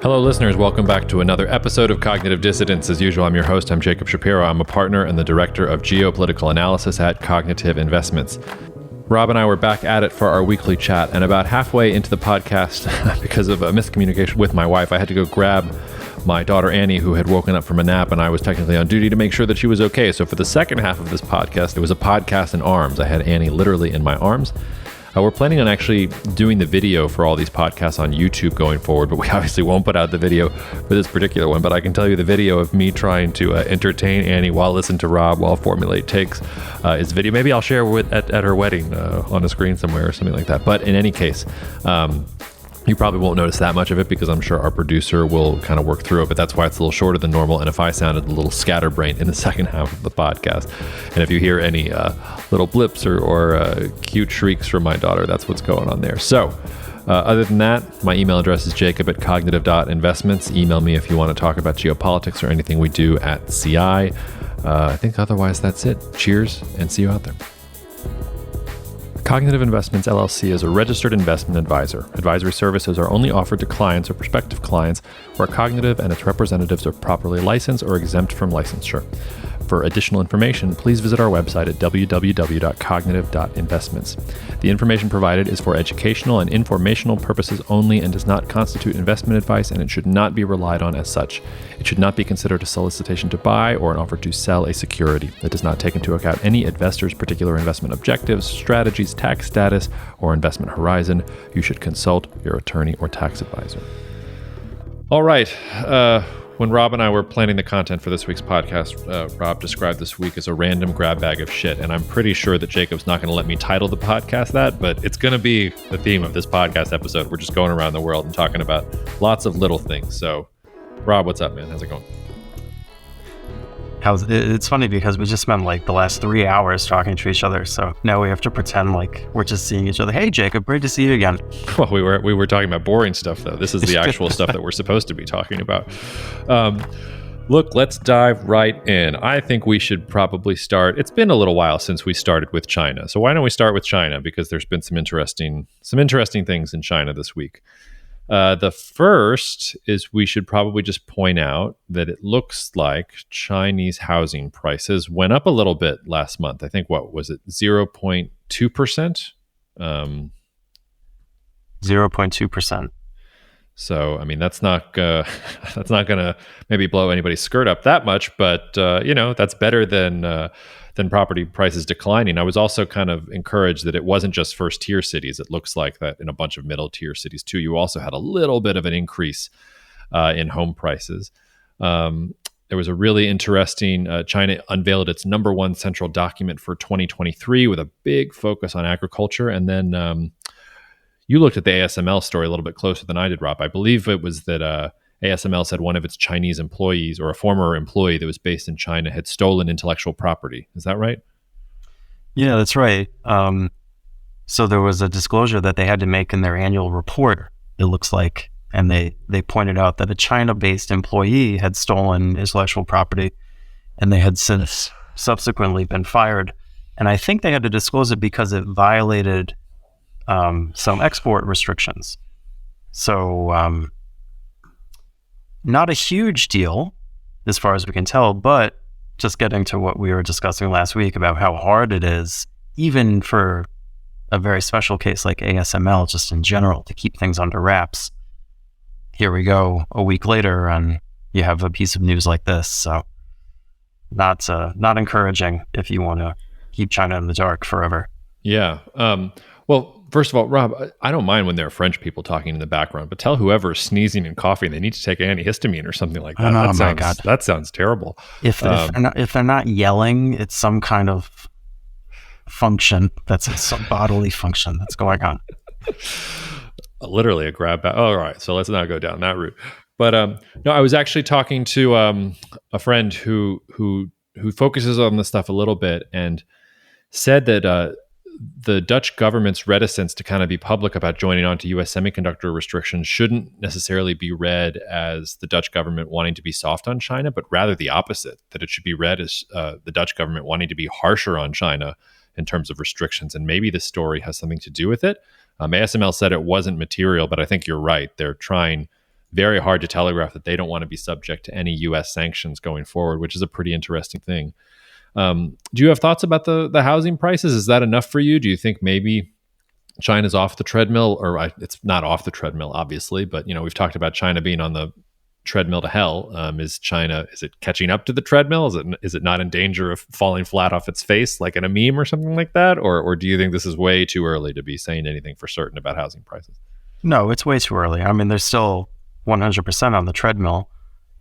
Hello, listeners. Welcome back to another episode of Cognitive Dissidents. As usual, I'm your host. I'm Jacob Shapiro. I'm a partner and the director of geopolitical analysis at Cognitive Investments. Rob and I were back at it for our weekly chat, and about halfway into the podcast, because of a miscommunication with my wife, I had to go grab my daughter Annie, who had woken up from a nap, and I was technically on duty to make sure that she was okay. So for the second half of this podcast, it was a podcast in arms. I had Annie literally in my arms. We're planning on actually doing the video for all these podcasts on YouTube going forward, but we obviously won't put out the video for this particular one. But I can tell you the video of me trying to entertain Annie while listening to Rob while formulate takes is video. Maybe I'll share at her wedding on a screen somewhere or something like that. But in any case, you probably won't notice that much of it because I'm sure our producer will kind of work through it, but that's why it's a little shorter than normal. And if I sounded a little scatterbrained in the second half of the podcast, and if you hear any little blips or cute shrieks from my daughter, that's what's going on there. So other than that, my email address is jacob@cognitive.investments. Email me if you want to talk about geopolitics or anything we do at CI. I think otherwise that's it. Cheers, and see you out there. Cognitive Investments LLC is a registered investment advisor. Advisory services are only offered to clients or prospective clients where Cognitive and its representatives are properly licensed or exempt from licensure. For additional information, please visit our website at www.cognitive.investments. The information provided is for educational and informational purposes only and does not constitute investment advice, and it should not be relied on as such. It should not be considered a solicitation to buy or an offer to sell a security. It does not take into account any investor's particular investment objectives, strategies, tax status, or investment horizon. You should consult your attorney or tax advisor. All right. When Rob and I were planning the content for this week's podcast, Rob described this week as a random grab bag of shit. And I'm pretty sure that Jacob's not going to let me title the podcast that, but it's going to be the theme of this podcast episode. We're just going around the world and talking about lots of little things. So, Rob, what's up, man? How's it going? It's funny because we just spent like the last 3 hours talking to each other. So now we have to pretend like we're just seeing each other. Hey, Jacob, great to see you again. Well, we were talking about boring stuff, though. This is the actual stuff that we're supposed to be talking about. Look, let's dive right in. I think we should probably start. It's been a little while since we started with China. So why don't we start with China? Because there's been some interesting things in China this week. The first is we should probably just point out that it looks like Chinese housing prices went up a little bit last month. I think, what was it, 0.2%? 0.2%. So, I mean, that's not going to maybe blow anybody's skirt up that much, but, that's better than property prices declining. I was also kind of encouraged that it wasn't just first tier cities. It looks like that in a bunch of middle tier cities too. You also had a little bit of an increase in home prices. There was a really interesting, China unveiled its number one central document for 2023 with a big focus on agriculture. And then you looked at the ASML story a little bit closer than I did, Rob. I believe it was that ASML said one of its Chinese employees, or a former employee that was based in China, had stolen intellectual property. Is that right? Yeah, that's right. So there was a disclosure that they had to make in their annual report, it looks like, and they pointed out that a China-based employee had stolen intellectual property, and they had since subsequently been fired. And I think they had to disclose it because it violated some export restrictions. So not a huge deal as far as we can tell, but just getting to what we were discussing last week about how hard it is, even for a very special case like ASML, just in general, to keep things under wraps. Here we go a week later and you have a piece of news like this. So not encouraging if you want to keep China in the dark forever. Yeah. Well, first of all, Rob, I don't mind when there are French people talking in the background, but tell whoever is sneezing and coughing they need to take antihistamine or something like that. Oh my God. That sounds terrible. If they're not yelling, it's some kind of function. That's some bodily function that's going on. Literally a grab bag. Oh, all right. So let's not go down that route. But no, I was actually talking to a friend who focuses on this stuff a little bit and said that the Dutch government's reticence to kind of be public about joining on to U.S. semiconductor restrictions shouldn't necessarily be read as the Dutch government wanting to be soft on China, but rather the opposite, that it should be read as the Dutch government wanting to be harsher on China in terms of restrictions. And maybe this story has something to do with it. ASML said it wasn't material, but I think you're right. They're trying very hard to telegraph that they don't want to be subject to any U.S. sanctions going forward, which is a pretty interesting thing. Do you have thoughts about the housing prices? Is that enough for you? Do you think maybe China's off the treadmill, it's not off the treadmill, obviously, but we've talked about China being on the treadmill to hell. Is it catching up to the treadmill? Is it not in danger of falling flat off its face like in a meme or something like that? Or do you think this is way too early to be saying anything for certain about housing prices? No, it's way too early. I mean, they're still 100% on the treadmill.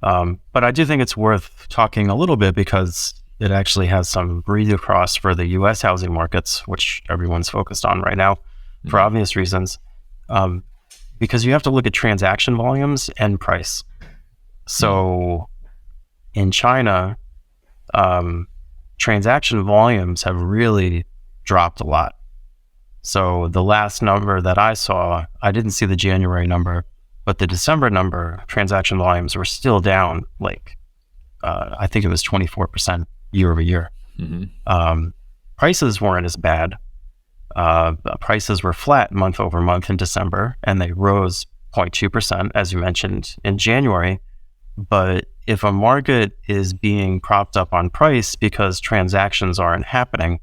But I do think it's worth talking a little bit because it actually has some read across for the U.S. housing markets, which everyone's focused on right now for obvious reasons. Because you have to look at transaction volumes and price. So in China, transaction volumes have really dropped a lot. So the last number that I saw, I didn't see the January number, but the December number, transaction volumes were still down, I think it was 24% year over year. Prices weren't as bad. Prices were flat month over month in December, and they rose 0.2%, as you mentioned, in January. But if a market is being propped up on price because transactions aren't happening,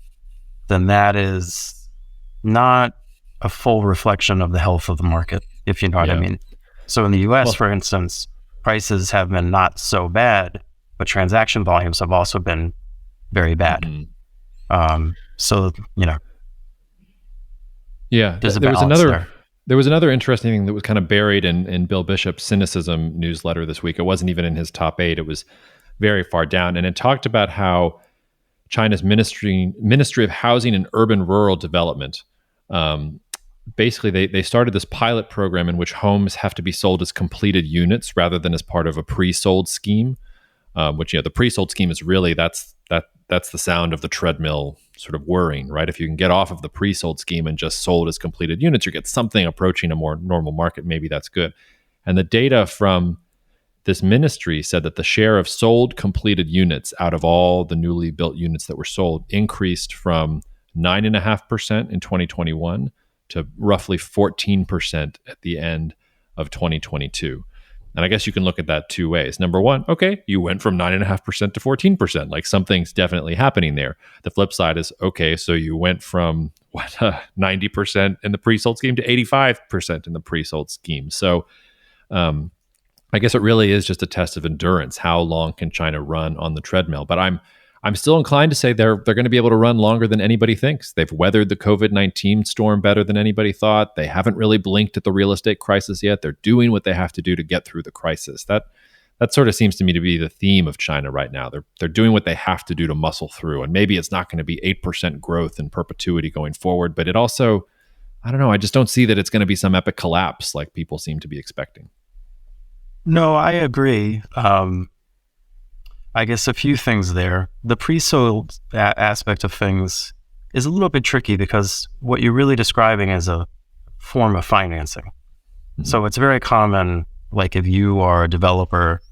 then that is not a full reflection of the health of the market, if you know what I mean. So in the US, for instance, prices have been not so bad, but transaction volumes have also been very bad. Yeah, there's a balance there. There was another interesting thing that was kind of buried in Bill Bishop's cynicism newsletter this week. It wasn't even in his top 8. It was very far down. And it talked about how China's Ministry of Housing and Urban Rural Development, basically they started this pilot program in which homes have to be sold as completed units rather than as part of a pre-sold scheme, which, the pre-sold scheme is really, that's the sound of the treadmill sort of whirring, right? If you can get off of the pre-sold scheme and just sold as completed units, you get something approaching a more normal market. Maybe that's good. And the data from this ministry said that the share of sold completed units out of all the newly built units that were sold increased from 9.5% in 2021 to roughly 14% at the end of 2022. And I guess you can look at that two ways. Number one, okay, you went from 9.5% to 14%. Like something's definitely happening there. The flip side is, okay, so you went from 90% in the pre-sold scheme to 85% in the pre-sold scheme. So I guess it really is just a test of endurance. How long can China run on the treadmill? But I'm still inclined to say they're going to be able to run longer than anybody thinks. They've weathered the COVID-19 storm better than anybody thought. They haven't really blinked at the real estate crisis yet. They're doing what they have to do to get through the crisis. That sort of seems to me to be the theme of China right now. They're doing what they have to do to muscle through. And maybe it's not going to be 8% growth in perpetuity going forward, but it also, I don't know, I just don't see that it's going to be some epic collapse like people seem to be expecting. No, I agree. I guess a few things there. The pre-sold aspect of things is a little bit tricky because what you're really describing is a form of financing. So it's very common, like if you are a developer,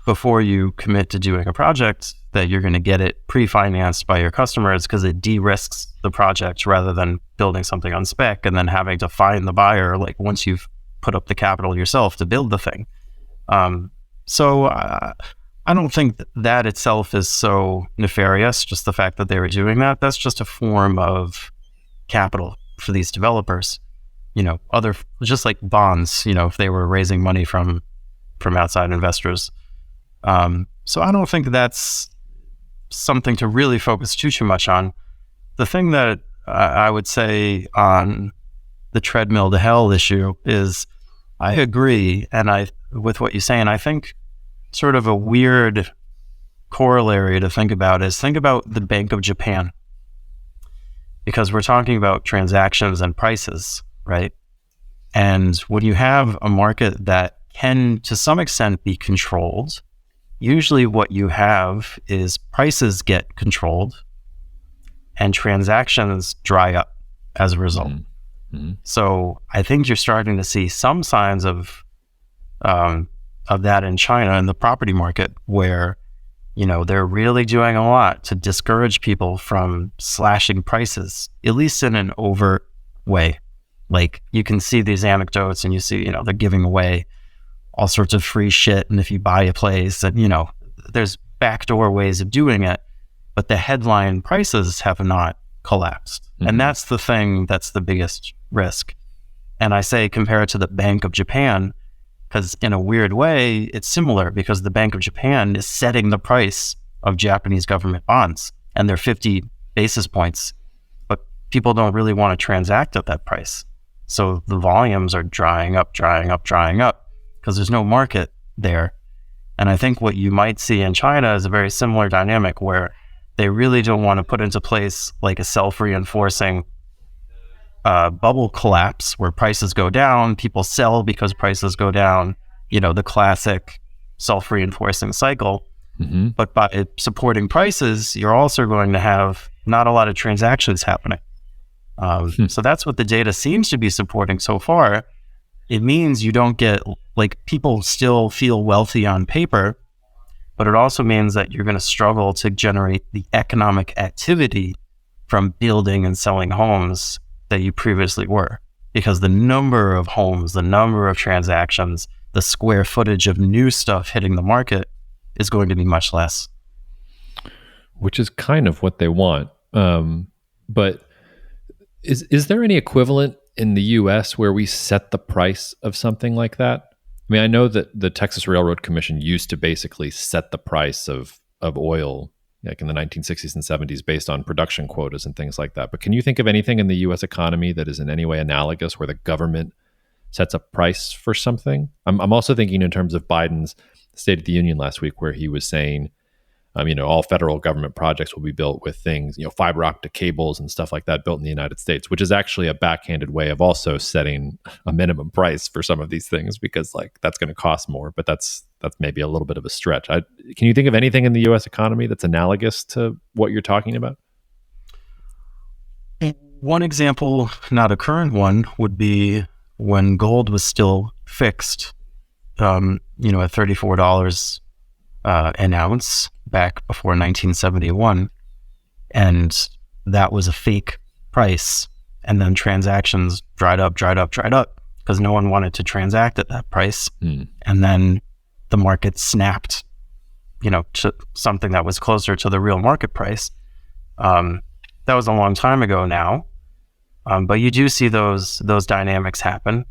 before you commit to doing a project, that you're going to get it pre-financed by your customers because it de-risks the project rather than building something on spec and then having to find the buyer, like once you've put up the capital yourself to build the thing. So I don't think that itself is so nefarious, just the fact that they were doing that. That's just a form of capital for these developers. Just like bonds, if they were raising money from outside investors. So I don't think that's something to really focus too much on. The thing that I would say on the treadmill to hell issue is I agree with what you say, and I think sort of a weird corollary to think about is think about the Bank of Japan, because we're talking about transactions and prices, right? And when you have a market that can to some extent be controlled, usually what you have is prices get controlled and transactions dry up as a result. So I think you're starting to see some signs of that in China in the property market where, they're really doing a lot to discourage people from slashing prices, at least in an overt way. Like, you can see these anecdotes and you see, they're giving away all sorts of free shit. And if you buy a place, and, there's backdoor ways of doing it, but the headline prices have not collapsed. Mm-hmm. And that's the thing that's the biggest risk. And I say compare it to the Bank of Japan, because in a weird way, it's similar, because the Bank of Japan is setting the price of Japanese government bonds, and they're 50 basis points, but people don't really want to transact at that price. So the volumes are drying up, because there's no market there. And I think what you might see in China is a very similar dynamic, where they really don't want to put into place like a self-reinforcing bubble collapse where prices go down, people sell because prices go down, the classic self-reinforcing cycle. Mm-hmm. But by supporting prices, you're also going to have not a lot of transactions happening. So that's what the data seems to be supporting so far. It means you don't get, like, people still feel wealthy on paper, but it also means that you're going to struggle to generate the economic activity from building and selling homes that you previously were, because the number of homes, the number of transactions, the square footage of new stuff hitting the market is going to be much less. Which is kind of what they want. But is there any equivalent in the US where we set the price of something like that? I mean, I know that the Texas Railroad Commission used to basically set the price of oil, like in the 1960s and 70s, based on production quotas and things like that. But can you think of anything in the US economy that is in any way analogous, where the government sets a price for something? I'm also thinking in terms of Biden's State of the Union last week, where he was saying, all federal government projects will be built with things, fiber optic cables and stuff like that built in the United States, which is actually a backhanded way of also setting a minimum price for some of these things, because that's going to cost more, but that's maybe a little bit of a stretch. Can you think of anything in the U.S. economy that's analogous to what you're talking about? One example, not a current one, would be when gold was still fixed, at $34 an ounce back before 1971, and that was a fake price, and then transactions dried up because no one wanted to transact at that price. And then the market snapped to something that was closer to the real market price. That was a long time ago now, but you do see those dynamics happen.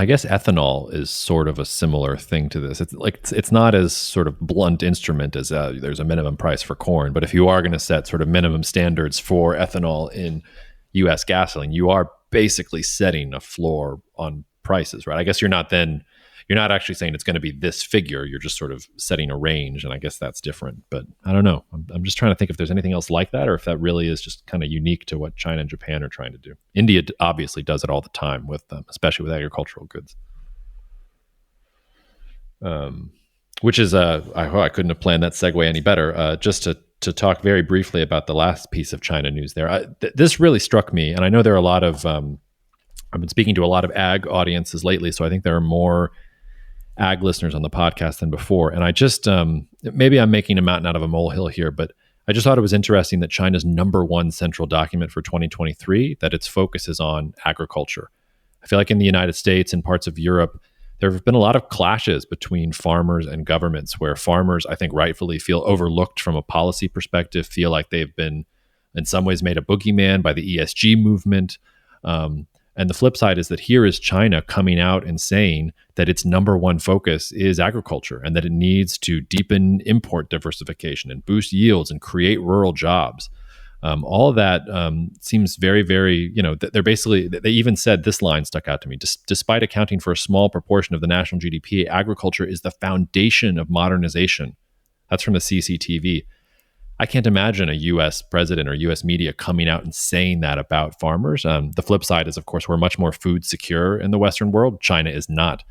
I guess ethanol is sort of a similar thing to this. It's not as sort of blunt instrument as there's a minimum price for corn, but if you are going to set sort of minimum standards for ethanol in U.S. gasoline, you are basically setting a floor on prices, right? I guess you're not actually saying it's going to be this figure. You're just sort of setting a range, and I guess that's different. But I don't know. I'm just trying to think if there's anything else like that, or if that really is just kind of unique to what China and Japan are trying to do. India obviously does it all the time with them, especially with agricultural goods. Which is I couldn't have planned that segue any better. Just to talk very briefly about the last piece of China news there. This really struck me, and I know there are a lot of I've been speaking to a lot of ag audiences lately, so I think there are more ag listeners on the podcast than before. And I just, maybe I'm making a mountain out of a molehill here, but I just thought it was interesting that China's number one central document for 2023, that its focus is on agriculture. I feel like in the United States and parts of Europe, there have been a lot of clashes between farmers and governments, where farmers, I think rightfully, feel overlooked from a policy perspective, feel like they've been in some ways made a boogeyman by the ESG movement. And the flip side is that here is China coming out and saying that its number one focus is agriculture, and that it needs to deepen import diversification and boost yields and create rural jobs. All of that seems very, very, they're basically, they even said, this line stuck out to me: despite accounting for a small proportion of the national GDP, agriculture is the foundation of modernization. That's from the CCTV. I can't imagine a U.S. president or U.S. media coming out and saying that about farmers. The flip side is, of course, we're much more food secure in the Western world. China is not.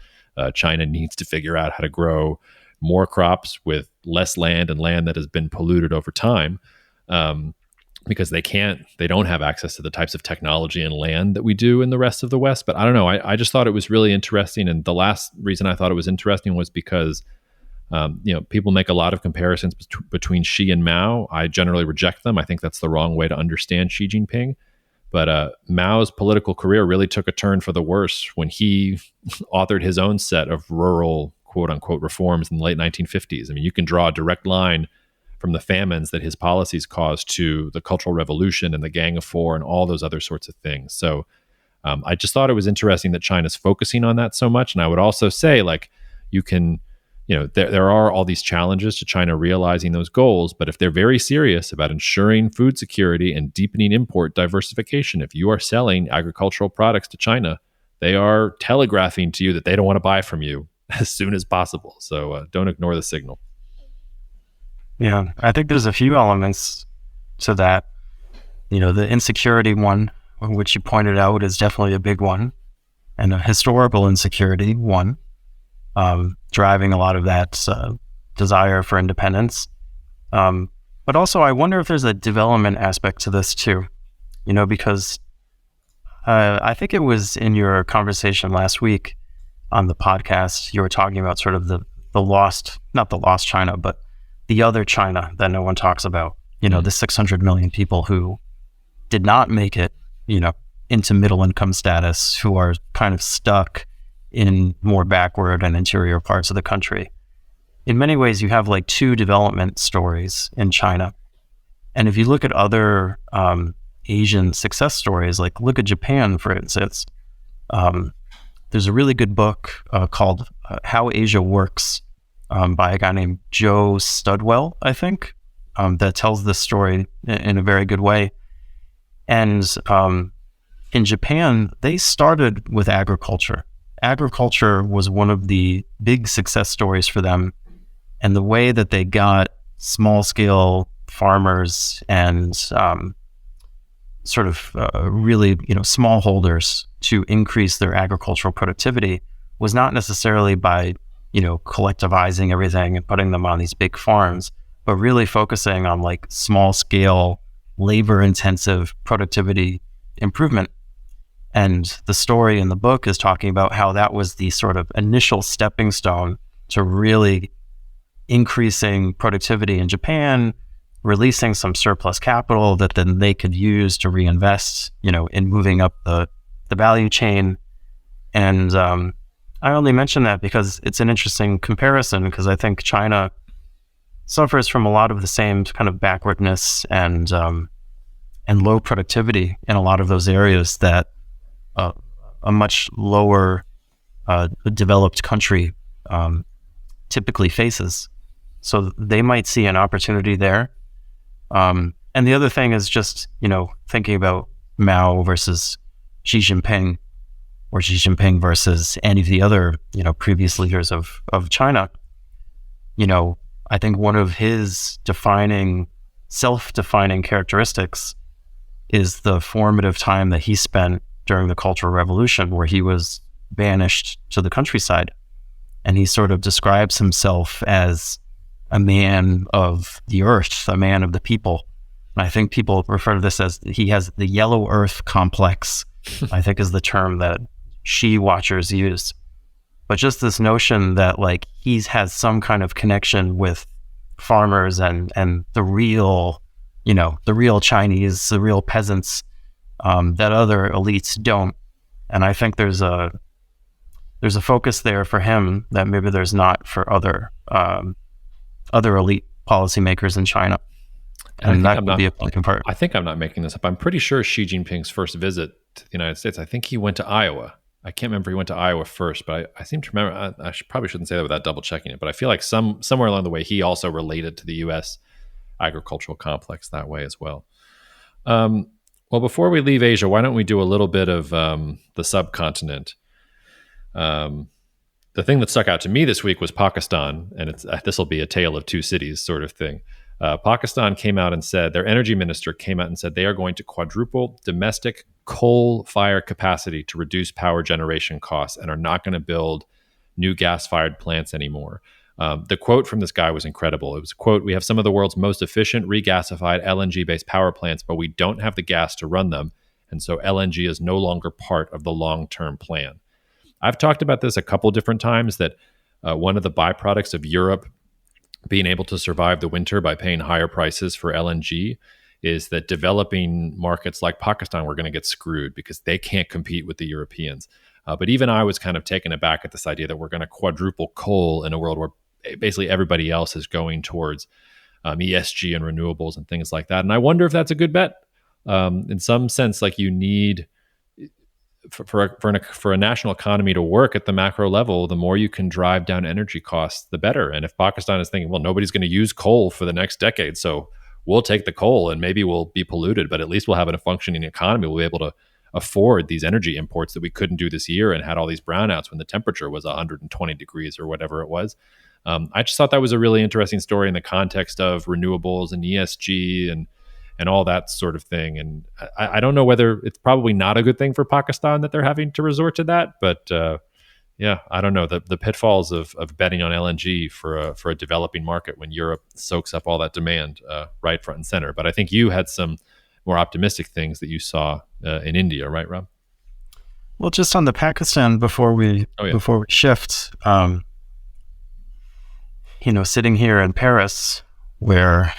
China needs to figure out how to grow more crops with less land, and land that has been polluted over time, because they don't have access to the types of technology and land that we do in the rest of the West. But I don't know. I just thought it was really interesting. And the last reason I thought it was interesting was because people make a lot of comparisons between Xi and Mao. I generally reject them. I think that's the wrong way to understand Xi Jinping. But Mao's political career really took a turn for the worse when he authored his own set of rural, quote unquote, reforms in the late 1950s. I mean, you can draw a direct line from the famines that his policies caused to the Cultural Revolution and the Gang of Four and all those other sorts of things. So I just thought it was interesting that China's focusing on that so much. And I would also say, like, you can, there are all these challenges to China realizing those goals, but if they're very serious about ensuring food security and deepening import diversification, if you are selling agricultural products to China, they are telegraphing to you that they don't want to buy from you as soon as possible. So don't ignore the signal. Yeah, I think there's a few elements to that. The insecurity one, which you pointed out, is definitely a big one, and a historical insecurity one, driving a lot of that desire for independence. But also, I wonder if there's a development aspect to this too, because I think it was in your conversation last week on the podcast, you were talking about sort of the lost, not the lost China, but the other China that no one talks about, the 600 million people who did not make it, into middle income status, who are kind of stuck in more backward and interior parts of the country. In many ways, you have like two development stories in China. And if you look at other Asian success stories, like look at Japan, for instance, there's a really good book called How Asia Works by a guy named Joe Studwell, I think, that tells this story in a very good way. And in Japan, they started with agriculture. Agriculture was one of the big success stories for them. And the way that they got small-scale farmers and really, smallholders to increase their agricultural productivity was not necessarily by, collectivizing everything and putting them on these big farms, but really focusing on like small-scale, labor-intensive productivity improvement. And the story in the book is talking about how that was the sort of initial stepping stone to really increasing productivity in Japan, releasing some surplus capital that then they could use to reinvest, in moving up the value chain. And I only mention that because it's an interesting comparison, because I think China suffers from a lot of the same kind of backwardness and low productivity in a lot of those areas that a much lower developed country typically faces. So they might see an opportunity there. And the other thing is just, thinking about Mao versus Xi Jinping, or Xi Jinping versus any of the other, previous leaders of China. I think one of his self-defining characteristics is the formative time that he spent during the Cultural Revolution, where he was banished to the countryside. And he sort of describes himself as a man of the earth, a man of the people. And I think people refer to this as he has the yellow earth complex, I think is the term that Xi watchers use. But just this notion that like he has some kind of connection with farmers and the real, the real Chinese, the real peasants that other elites don't. And I think there's a focus there for him that maybe there's not for other elite policymakers in China. And that would be a big part. I think I'm not making this up. I'm pretty sure Xi Jinping's first visit to the United States, I think he went to Iowa. I can't remember if he went to Iowa first, but I seem to remember, probably shouldn't say that without double checking it, but I feel like somewhere along the way, he also related to the U.S. agricultural complex that way as well. Well, before we leave Asia, why don't we do a little bit of the subcontinent? The thing that stuck out to me this week was Pakistan, and this will be a tale of two cities sort of thing. Pakistan came out and said, their energy minister came out and said they are going to quadruple domestic coal fire capacity to reduce power generation costs and are not going to build new gas-fired plants anymore. The quote from this guy was incredible. It was, quote, "We have some of the world's most efficient regasified LNG-based power plants, but we don't have the gas to run them. And so LNG is no longer part of the long-term plan." I've talked about this a couple different times, that one of the byproducts of Europe being able to survive the winter by paying higher prices for LNG is that developing markets like Pakistan were going to get screwed because they can't compete with the Europeans. But even I was kind of taken aback at this idea that we're going to quadruple coal in a world where basically everybody else is going towards ESG and renewables and things like that. And I wonder if that's a good bet. In some sense, like you need for a national economy to work at the macro level, the more you can drive down energy costs, the better. And if Pakistan is thinking, well, nobody's going to use coal for the next decade, so we'll take the coal and maybe we'll be polluted, but at least we'll have a functioning economy. We'll be able to afford these energy imports that we couldn't do this year and had all these brownouts when the temperature was 120 degrees or whatever it was. I just thought that was a really interesting story in the context of renewables and ESG and all that sort of thing. And I don't know whether it's probably not a good thing for Pakistan that they're having to resort to that, but yeah, I don't know the pitfalls of betting on LNG for a developing market when Europe soaks up all that demand right front and center. But I think you had some more optimistic things that you saw in India, right, Rob? Well, just on the Pakistan before we shift, sitting here in Paris, where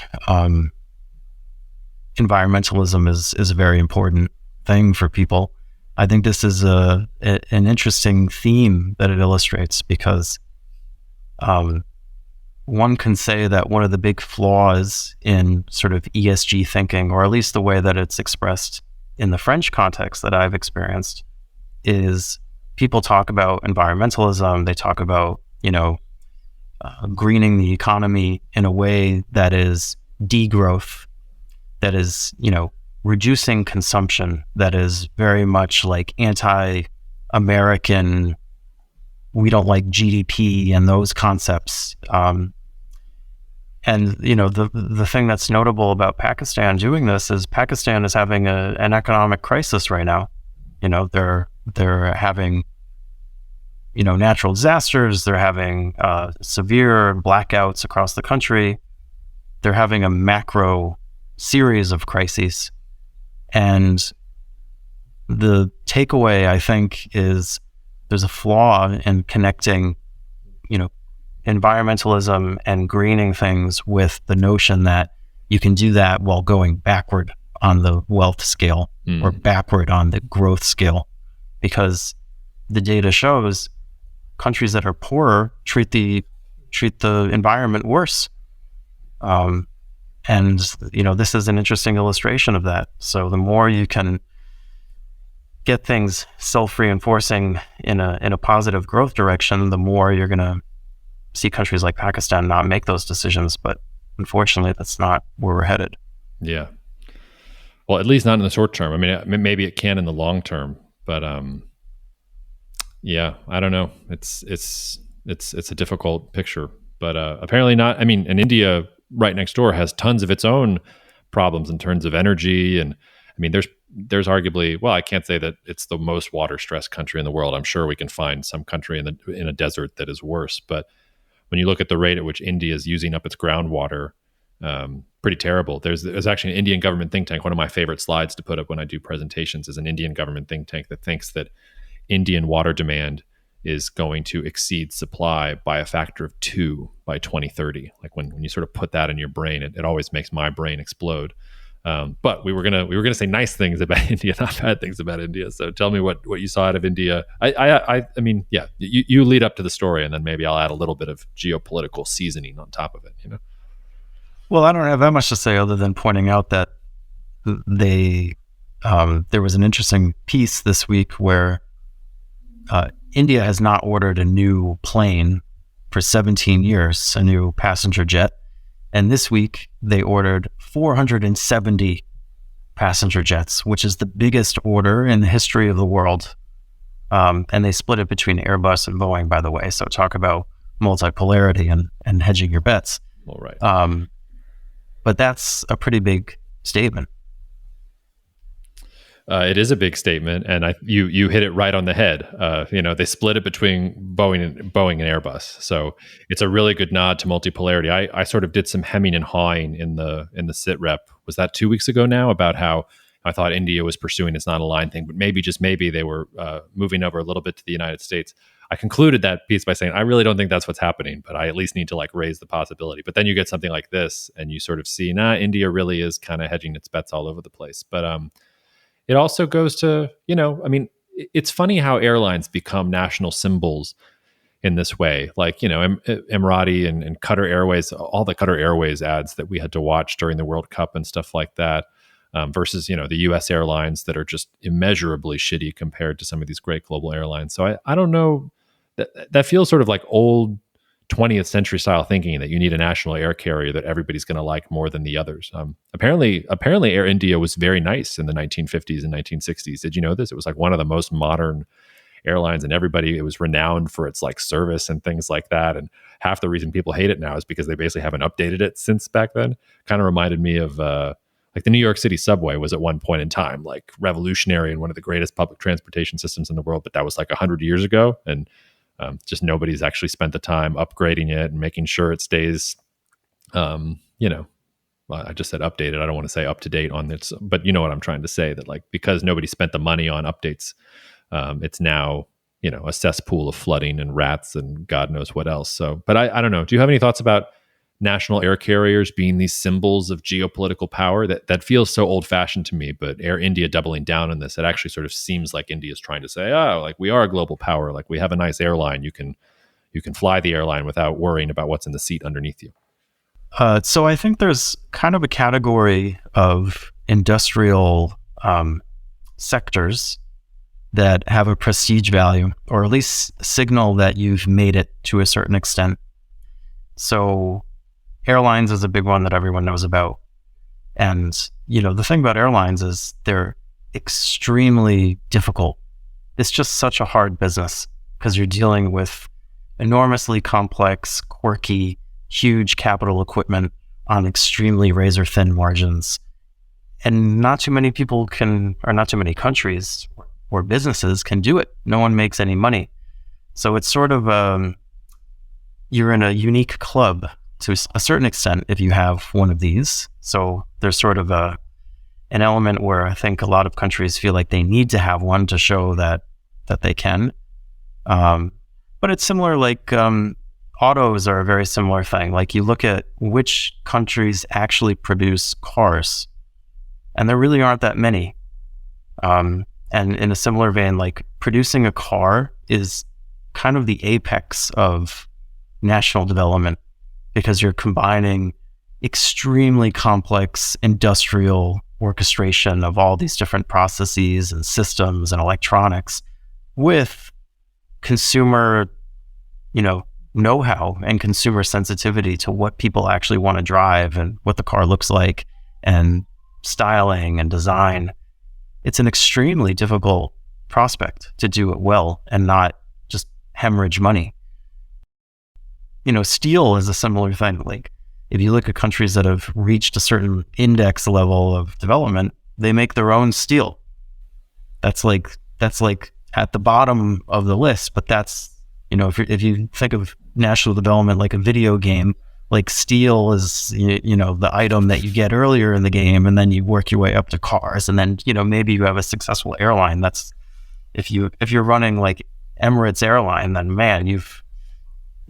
environmentalism is a very important thing for people. I think this is an interesting theme that it illustrates because one can say that one of the big flaws in sort of ESG thinking, or at least the way that it's expressed in the French context that I've experienced, is people talk about environmentalism, they talk about, greening the economy in a way that is degrowth, that is, reducing consumption, that is very much like anti-American, we don't like GDP and those concepts. And the thing that's notable about Pakistan doing this is Pakistan is having an economic crisis right now. They're having natural disasters. They're having severe blackouts across the country. They're having a macro series of crises. And the takeaway, I think, is there's a flaw in connecting, environmentalism and greening things with the notion that you can do that while going backward on the wealth scale or backward on the growth scale. Because the data shows countries that are poorer treat the environment worse. And this is an interesting illustration of that. So the more you can get things self-reinforcing in a positive growth direction, the more you're going to see countries like Pakistan not make those decisions. But unfortunately, that's not where we're headed. Yeah. Well, at least not in the short term. I mean, maybe it can in the long term, but yeah, I don't know. It's a difficult picture, but apparently not. I mean, and India right next door has tons of its own problems in terms of energy. And I mean, there's arguably, well, I can't say that it's the most water stressed country in the world. I'm sure we can find some country in a desert that is worse. But when you look at the rate at which India is using up its groundwater, pretty terrible. There's actually an Indian government think tank. One of my favorite slides to put up when I do presentations is an Indian government think tank that thinks that Indian water demand is going to exceed supply by a factor of 2 by 2030. Like when you sort of put that in your brain, it always makes my brain explode. But we were gonna say nice things about India, not bad things about India. So tell me what you saw out of India. I mean, yeah, you lead up to the story, and then maybe I'll add a little bit of geopolitical seasoning on top of it. Well, I don't have that much to say other than pointing out that there was an interesting piece this week where India has not ordered a new plane for 17 years, a new passenger jet. And this week, they ordered 470 passenger jets, which is the biggest order in the history of the world. And they split it between Airbus and Boeing, by the way. So talk about multipolarity and hedging your bets. All right. But that's a pretty big statement. It is a big statement, and you hit it right on the head. They split it between Boeing and Airbus, so it's a really good nod to multipolarity. I sort of did some hemming and hawing in the sit rep. Was that 2 weeks ago now? About how I thought India was pursuing its non-aligned thing, but maybe just maybe they were moving over a little bit to the United States. I concluded that piece by saying, I really don't think that's what's happening, but I at least need to like raise the possibility. But then you get something like this and you sort of see, India really is kind of hedging its bets all over the place. But it also goes to, it's funny how airlines become national symbols in this way. Like, Emirati and Qatar Airways, all the Qatar Airways ads that we had to watch during the World Cup and stuff like that, versus, the US airlines that are just immeasurably shitty compared to some of these great global airlines. So I don't know, that feels sort of like old 20th century style thinking that you need a national air carrier that everybody's going to like more than the others. Apparently Air India was very nice in the 1950s and 1960s. Did you know this? It was like one of the most modern airlines, and it was renowned for its like service and things like that. And half the reason people hate it now is because they basically haven't updated it since back then. Kind of reminded me of like the New York City subway was at one point in time like revolutionary and one of the greatest public transportation systems in the world, but that was like 100 years ago, and just nobody's actually spent the time upgrading it and making sure it stays, I just said updated. I don't want to say up to date on this, but you know what I'm trying to say, that like, because nobody spent the money on updates, it's now, a cesspool of flooding and rats and God knows what else. So, but I don't know. Do you have any thoughts about national air carriers being these symbols of geopolitical power? That feels so old fashioned to me, but Air India doubling down on this, it actually sort of seems like India is trying to say, oh, like we are a global power. Like we have a nice airline. You can fly the airline without worrying about what's in the seat underneath you. So I think there's kind of a category of industrial sectors that have a prestige value, or at least signal that you've made it to a certain extent. So airlines is a big one that everyone knows about. And, the thing about airlines is they're extremely difficult. It's just such a hard business because you're dealing with enormously complex, quirky, huge capital equipment on extremely razor thin margins. And not too many people not too many countries or businesses can do it. No one makes any money. So it's sort of, you're in a unique club to a certain extent if you have one of these. So there's sort of an element where I think a lot of countries feel like they need to have one to show that they can. But it's similar, like autos are a very similar thing. Like you look at which countries actually produce cars, and there really aren't that many. And in a similar vein, like producing a car is kind of the apex of national development, because you're combining extremely complex industrial orchestration of all these different processes and systems and electronics with consumer, know-how and consumer sensitivity to what people actually want to drive and what the car looks like and styling and design. It's an extremely difficult prospect to do it well and not just hemorrhage money. Steel is a similar thing. Like if you look at countries that have reached a certain index level of development, they make their own steel. That's like at the bottom of the list, but that's, if you think of national development like a video game, like steel is, the item that you get earlier in the game, and then you work your way up to cars, and then, maybe you have a successful airline. That's, if you're running like Emirates airline, then man, you've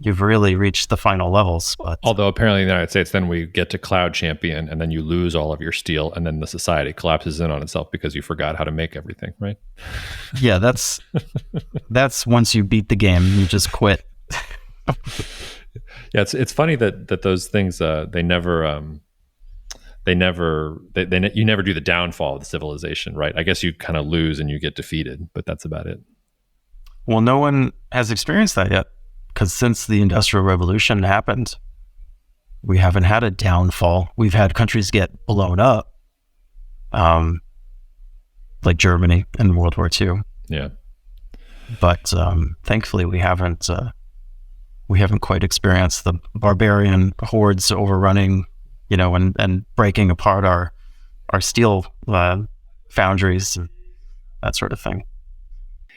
really reached the final levels. But although apparently in the United States, then we get to cloud champion, and then you lose all of your steel, and then the society collapses in on itself because you forgot how to make everything, right? Yeah, that's once you beat the game, you just quit. Yeah, it's funny that those things you never do the downfall of the civilization, right? I guess you kind of lose and you get defeated, but that's about it. Well, no one has experienced that yet, because since the Industrial Revolution happened, we haven't had a downfall. We've had countries get blown up, like Germany in World War II. Yeah, but thankfully we haven't quite experienced the barbarian hordes overrunning, and breaking apart our steel foundries and that sort of thing.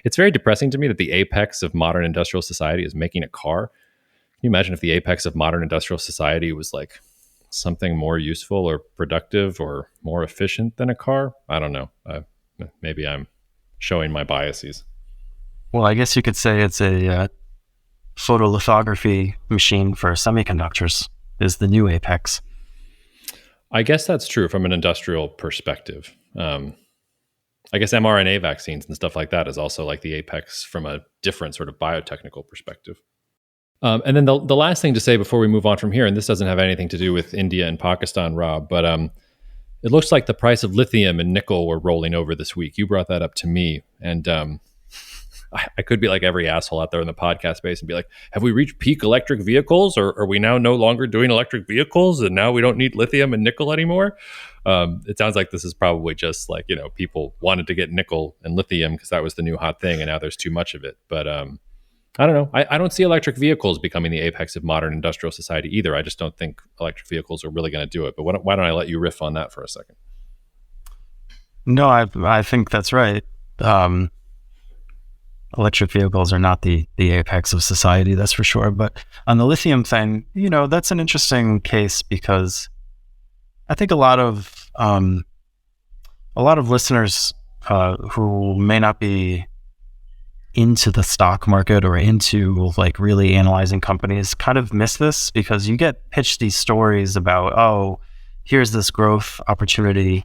It's very depressing to me that the apex of modern industrial society is making a car. Can you imagine if the apex of modern industrial society was like something more useful or productive or more efficient than a car? I don't know. Maybe I'm showing my biases. Well, I guess you could say it's a photolithography machine for semiconductors is the new apex. I guess that's true from an industrial perspective. I guess mRNA vaccines and stuff like that is also like the apex from a different sort of biotechnical perspective. And then the last thing to say before we move on from here, and this doesn't have anything to do with India and Pakistan, Rob, but it looks like the price of lithium and nickel were rolling over this week. You brought that up to me, and I could be like every asshole out there in the podcast space and be like, have we reached peak electric vehicles, or are we now no longer doing electric vehicles and now we don't need lithium and nickel anymore? It sounds like this is probably just like, people wanted to get nickel and lithium because that was the new hot thing, and now there's too much of it. But I don't know. I don't see electric vehicles becoming the apex of modern industrial society either. I just don't think electric vehicles are really going to do it. But why don't I let you riff on that for a second? No, I think that's right. Electric vehicles are not the apex of society, that's for sure. But on the lithium thing, that's an interesting case because I think a lot of listeners who may not be into the stock market or into like really analyzing companies kind of miss this, because you get pitched these stories about, oh, here's this growth opportunity,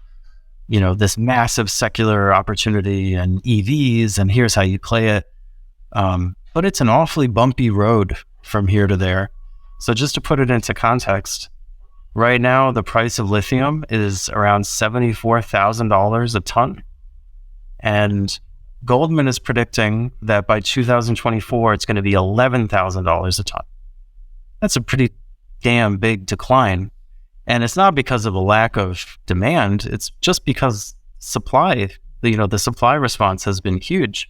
this massive secular opportunity and EVs, and here's how you play it. But it's an awfully bumpy road from here to there. So just to put it into context, right now the price of lithium is around $74,000 a ton. And Goldman is predicting that by 2024, it's going to be $11,000 a ton. That's a pretty damn big decline. And it's not because of a lack of demand. It's just because supply, the supply response has been huge.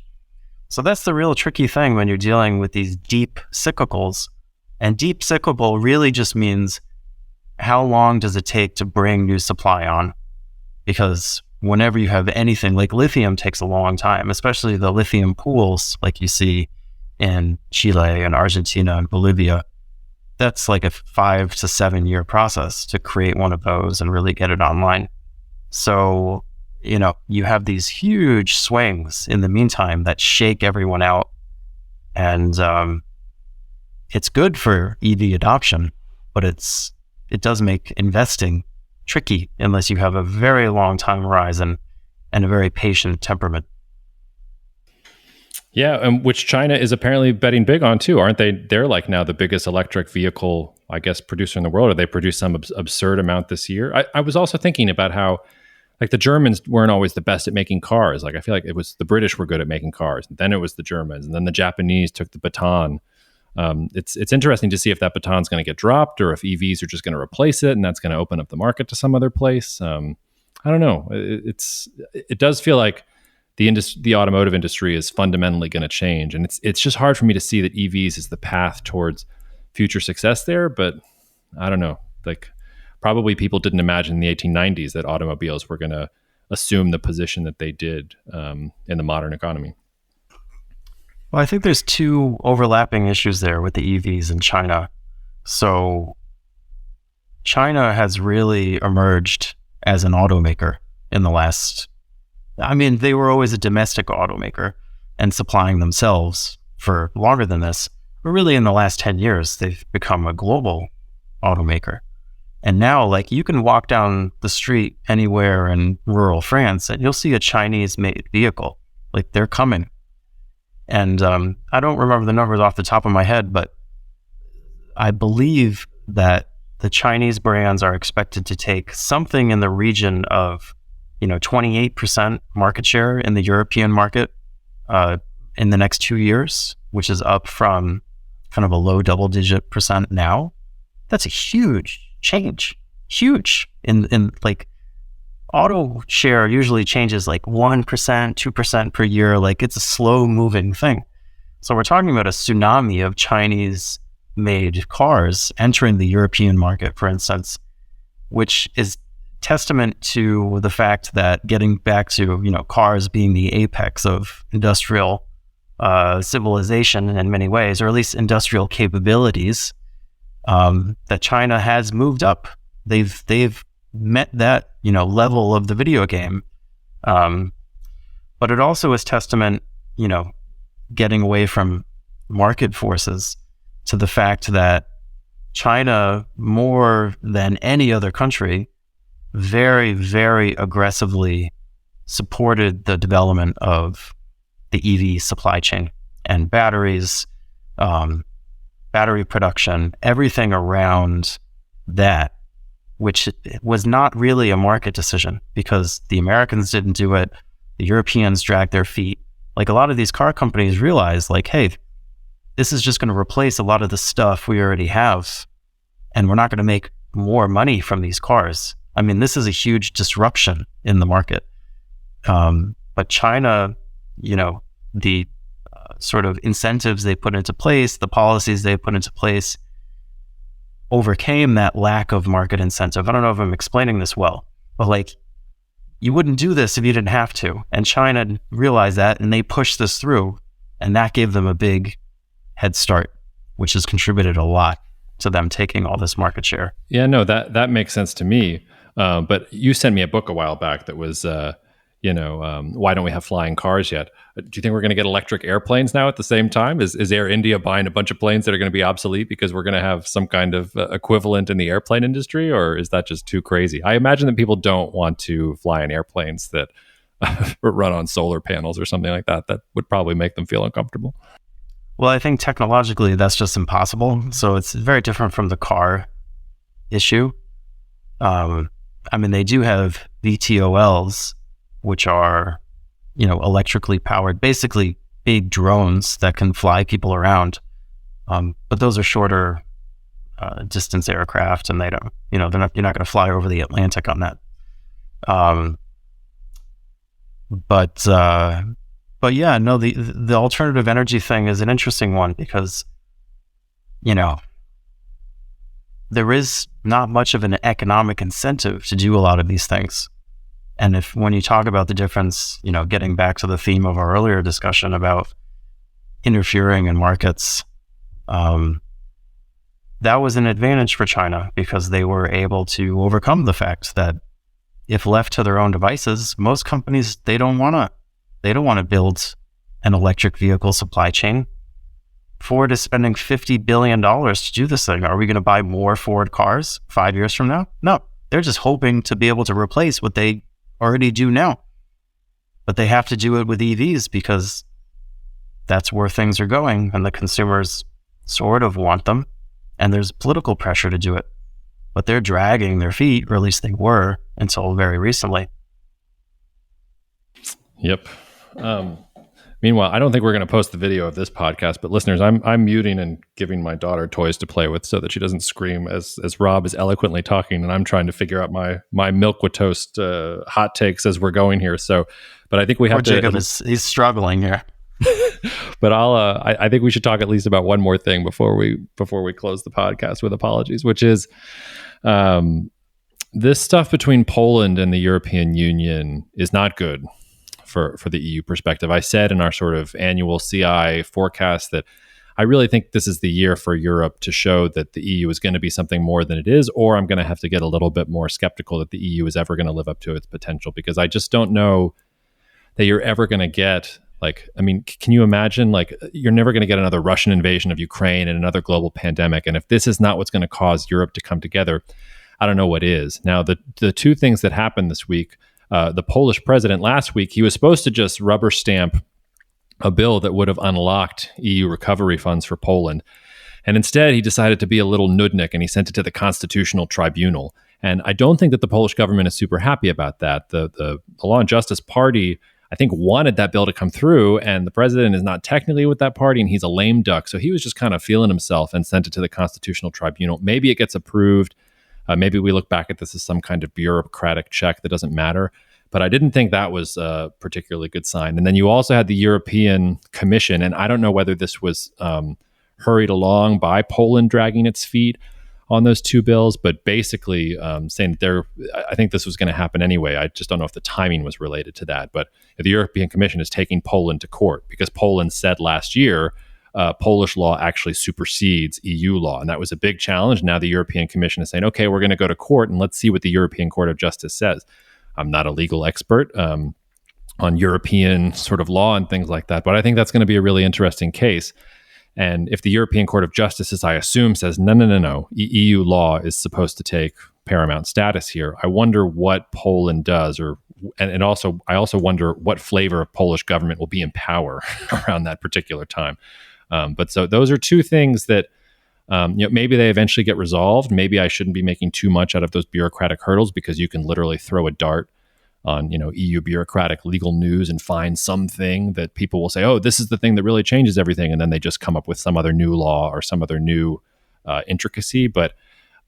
So that's the real tricky thing when you're dealing with these deep cyclicals. And deep cyclical really just means how long does it take to bring new supply on? Because whenever you have anything like lithium takes a long time, especially the lithium pools like you see in Chile and Argentina and Bolivia. That's like a 5 to 7 year process to create one of those and really get it online. So, you have these huge swings in the meantime that shake everyone out. And it's good for EV adoption, but it does make investing tricky unless you have a very long time horizon and a very patient temperament. Yeah, and which China is apparently betting big on too, aren't they? They're like now the biggest electric vehicle, I guess, producer in the world, or they produce some absurd amount this year. I was also thinking about how, like, the Germans weren't always the best at making cars. Like, I feel like it was the British were good at making cars, and then it was the Germans, and then the Japanese took the baton. It's interesting to see if that baton's going to get dropped or if EVs are just going to replace it, and that's going to open up the market to some other place. I don't know. It does feel like the automotive industry is fundamentally going to change, and it's just hard for me to see that EVs is the path towards future success there. But I don't know. Like, probably people didn't imagine in the 1890s that automobiles were going to assume the position that they did in the modern economy. Well, I think there's two overlapping issues there with the EVs in China. So China has really emerged as an automaker in the last, they were always a domestic automaker and supplying themselves for longer than this. But really in the last 10 years, they've become a global automaker. And now, like, you can walk down the street anywhere in rural France and you'll see a Chinese-made vehicle. Like, they're coming. And I don't remember the numbers off the top of my head, but I believe that the Chinese brands are expected to take something in the region of, 28% market share in the European market in the next 2 years, which is up from kind of a low double-digit percent now. That's a huge change. Huge. In like, auto share usually changes like 1%, 2% per year. Like, it's a slow moving thing. So we're talking about a tsunami of Chinese made cars entering the European market, for instance, which is testament to the fact that getting back to, cars being the apex of industrial civilization in many ways, or at least industrial capabilities, that China has moved up. They've met that, level of the video game. But it also is testament, getting away from market forces to the fact that China, more than any other country, very, very aggressively supported the development of the EV supply chain and batteries, battery production, everything around that, which was not really a market decision because the Americans didn't do it. The Europeans dragged their feet. Like a lot of these car companies realized like, hey, this is just going to replace a lot of the stuff we already have. And we're not going to make more money from these cars. I mean, this is a huge disruption in the market. But China, the sort of incentives they put into place, the policies they put into place, overcame that lack of market incentive. I don't know if I'm explaining this well, but like, you wouldn't do this if you didn't have to. And China realized that, and they pushed this through, and that gave them a big head start, which has contributed a lot to them taking all this market share. Yeah, no, that makes sense to me. But you sent me a book a while back that was, why don't we have flying cars yet? Do you think we're going to get electric airplanes now at the same time? Is Air India buying a bunch of planes that are going to be obsolete because we're going to have some kind of equivalent in the airplane industry? Or is that just too crazy? I imagine that people don't want to fly in airplanes that run on solar panels or something like that. That would probably make them feel uncomfortable. Well, I think technologically that's just impossible. So it's very different from the car issue. They do have VTOLs, which are, electrically powered, basically big drones that can fly people around. But those are shorter distance aircraft, and they don't, you're not going to fly over the Atlantic on that. But yeah, no, the alternative energy thing is an interesting one because, there is not much of an economic incentive to do a lot of these things. And when you talk about the difference, getting back to the theme of our earlier discussion about interfering in markets, that was an advantage for China because they were able to overcome the fact that if left to their own devices, most companies, they don't want to build an electric vehicle supply chain. Ford is spending $50 billion to do this thing. Are we going to buy more Ford cars 5 years from now? No, they're just hoping to be able to replace what they already do now. But they have to do it with EVs because that's where things are going and the consumers sort of want them. And there's political pressure to do it. But they're dragging their feet, or at least they were until very recently. Yep. Meanwhile, I don't think we're going to post the video of this podcast, but listeners, I'm muting and giving my daughter toys to play with so that she doesn't scream as Rob is eloquently talking, and I'm trying to figure out my milk with toast hot takes as we're going here. So, but I think we have to. Jacob he's struggling here. But I think we should talk at least about one more thing before we close the podcast with apologies, which is this stuff between Poland and the European Union is not good for the EU perspective. I said in our sort of annual CI forecast that I really think this is the year for Europe to show that the EU is going to be something more than it is, or I'm going to have to get a little bit more skeptical that the EU is ever going to live up to its potential, because I just don't know that you're ever going to get, can you imagine, you're never going to get another Russian invasion of Ukraine and another global pandemic. And if this is not what's going to cause Europe to come together, I don't know what is. Now, the two things that happened this week, the Polish president last week, he was supposed to just rubber stamp a bill that would have unlocked EU recovery funds for Poland. And instead, he decided to be a little nudnik, and he sent it to the Constitutional Tribunal. And I don't think that the Polish government is super happy about that. The Law and Justice Party, I think, wanted that bill to come through, and the president is not technically with that party, and he's a lame duck. So he was just kind of feeling himself and sent it to the Constitutional Tribunal. Maybe it gets approved. Maybe we look back at this as some kind of bureaucratic check that doesn't matter. But I didn't think that was a particularly good sign. And then you also had the European Commission, and I don't know whether this was hurried along by Poland dragging its feet on those two bills, but basically saying that I think this was going to happen anyway. I just don't know if the timing was related to that. But the European Commission is taking Poland to court because Poland said last year Polish law actually supersedes EU law. And that was a big challenge. Now the European Commission is saying, okay, we're going to go to court and let's see what the European Court of Justice says. I'm not a legal expert, European sort of law and things like that. But I think that's going to be a really interesting case. And if the European Court of Justice, as I assume, says, no, EU law is supposed to take paramount status here, I wonder what Poland does, and also I also wonder what flavor of Polish government will be in power around that particular time. But so those are two things that maybe they eventually get resolved. Maybe I shouldn't be making too much out of those bureaucratic hurdles, because you can literally throw a dart on EU bureaucratic legal news and find something that people will say, oh, this is the thing that really changes everything, and then they just come up with some other new law or some other new intricacy. But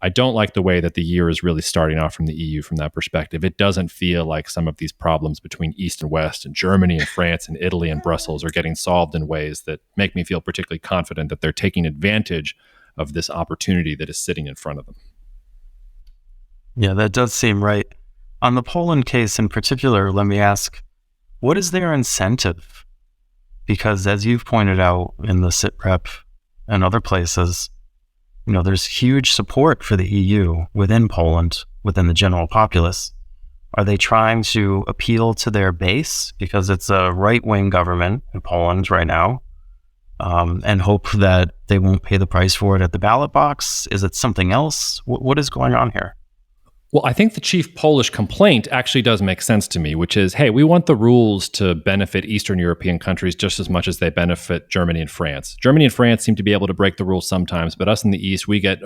I don't like the way that the year is really starting off from the EU from that perspective. It doesn't feel like some of these problems between East and West and Germany and France and Italy and Brussels are getting solved in ways that make me feel particularly confident that they're taking advantage of this opportunity that is sitting in front of them. Yeah, that does seem right. On the Poland case in particular, let me ask, what is their incentive? Because as you've pointed out in the SITREP and other places, there's huge support for the EU within Poland, within the general populace. Are they trying to appeal to their base because it's a right-wing government in Poland right now, and hope that they won't pay the price for it at the ballot box? Is it something else? What is going on here? Well, I think the chief Polish complaint actually does make sense to me, which is, hey, we want the rules to benefit Eastern European countries just as much as they benefit Germany and France. Germany and France seem to be able to break the rules sometimes, but us in the East, we get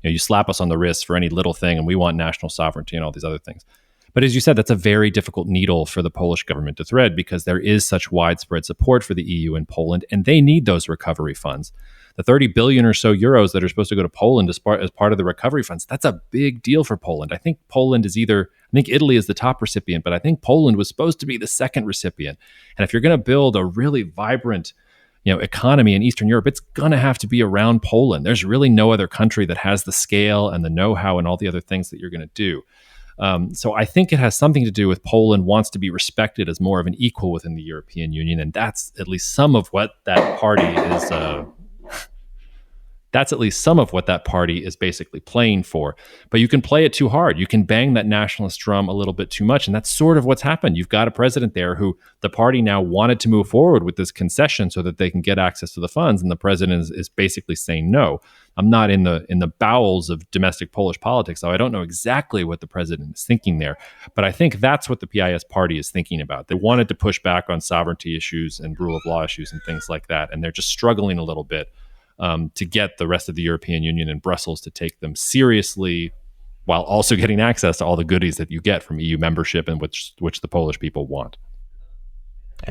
you slap us on the wrist for any little thing, and we want national sovereignty and all these other things. But as you said, that's a very difficult needle for the Polish government to thread, because there is such widespread support for the EU in Poland, and they need those recovery funds. The 30 billion or so euros that are supposed to go to Poland as part of the recovery funds, that's a big deal for Poland. I think Italy is the top recipient, but I think Poland was supposed to be the second recipient. And if you're going to build a really vibrant economy in Eastern Europe, it's going to have to be around Poland. There's really no other country that has the scale and the know-how and all the other things that you're going to do. So I think it has something to do with Poland wants to be respected as more of an equal within the European Union, and that's at least some of what that party is. That's at least some of what that party is basically playing for. But you can play it too hard. You can bang that nationalist drum a little bit too much. And that's sort of what's happened. You've got a president there who the party now wanted to move forward with this concession so that they can get access to the funds. And the president is basically saying no. I'm not in the bowels of domestic Polish politics, so I don't know exactly what the president is thinking there. But I think that's what the PIS party is thinking about. They wanted to push back on sovereignty issues and rule of law issues and things like that. And they're just struggling a little bit to get the rest of the European Union and Brussels to take them seriously, while also getting access to all the goodies that you get from EU membership, and which the Polish people want.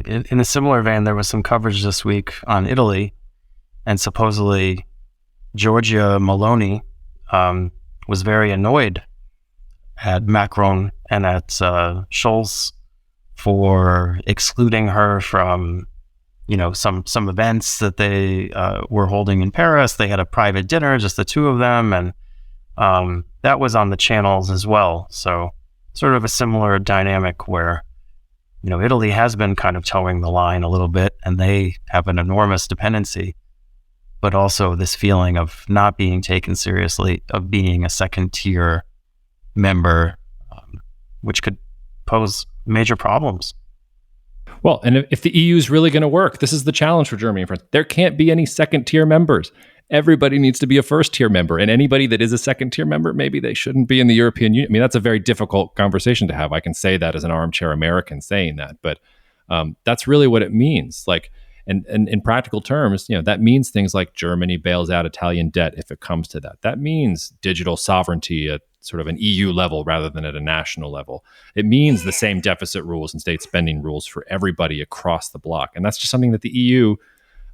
In a similar vein, there was some coverage this week on Italy, and supposedly Giorgia Meloni was very annoyed at Macron and at Scholz for excluding her from some events that they were holding in Paris. They had a private dinner, just the two of them, and that was on the channels as well. So sort of a similar dynamic where, Italy has been kind of towing the line a little bit, and they have an enormous dependency, but also this feeling of not being taken seriously, of being a second-tier member, which could pose major problems. Well, and if the EU is really going to work, this is the challenge for Germany and France. There can't be any second-tier members. Everybody needs to be a first-tier member. And anybody that is a second-tier member, maybe they shouldn't be in the European Union. I mean, that's a very difficult conversation to have. I can say that as an armchair American saying that. But that's really what it means. And in practical terms, that means things like Germany bails out Italian debt if it comes to that. That means digital sovereignty at sort of an EU level rather than at a national level. It means the same deficit rules and state spending rules for everybody across the bloc. And that's just something that the EU,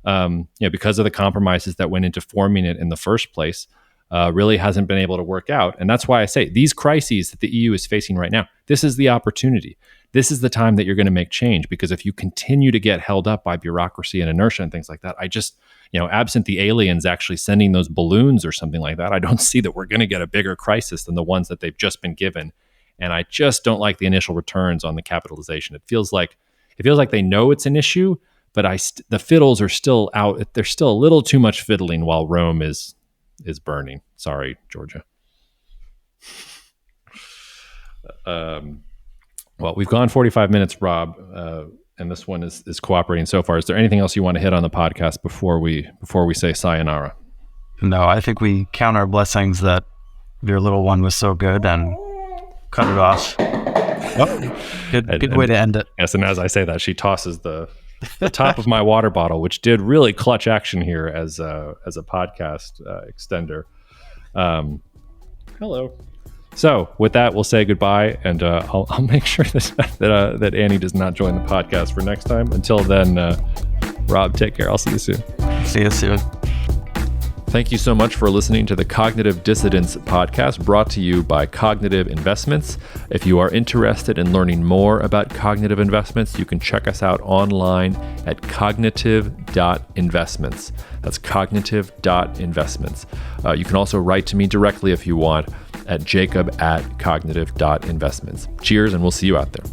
because of the compromises that went into forming it in the first place, really hasn't been able to work out. And that's why I say these crises that the EU is facing right now, this is the opportunity. This is the time that you're going to make change, because if you continue to get held up by bureaucracy and inertia and things like that, absent the aliens actually sending those balloons or something like that, I don't see that we're going to get a bigger crisis than the ones that they've just been given. And I just don't like the initial returns on the capitalization. It feels like they know it's an issue, but the fiddles are still out. There's still a little too much fiddling while Rome is burning. Sorry, Georgia. Well, we've gone 45 minutes, Rob, and this one is cooperating so far. Is there anything else you want to hit on the podcast before we say sayonara? No, I think we count our blessings that your little one was so good and cut it off. Good way to end it. Yes, and as I say that, she tosses the top of my water bottle, which did really clutch action here as a podcast extender. Hello. So with that, we'll say goodbye, and I'll make sure that Annie does not join the podcast for next time. Until then, Rob, take care. I'll see you soon. See you soon. Thank you so much for listening to the Cognitive Dissidents podcast, brought to you by Cognitive Investments. If you are interested in learning more about cognitive investments, you can check us out online at cognitive.investments. That's cognitive.investments. You can also write to me directly if you want at jacob@cognitive.investments. Cheers, and we'll see you out there.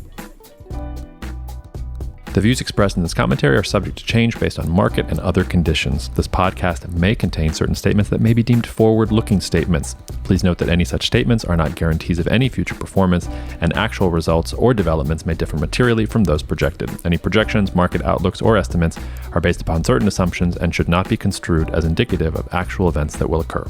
The views expressed in this commentary are subject to change based on market and other conditions. This podcast may contain certain statements that may be deemed forward-looking statements. Please note that any such statements are not guarantees of any future performance, and actual results or developments may differ materially from those projected. Any projections, market outlooks, or estimates are based upon certain assumptions and should not be construed as indicative of actual events that will occur.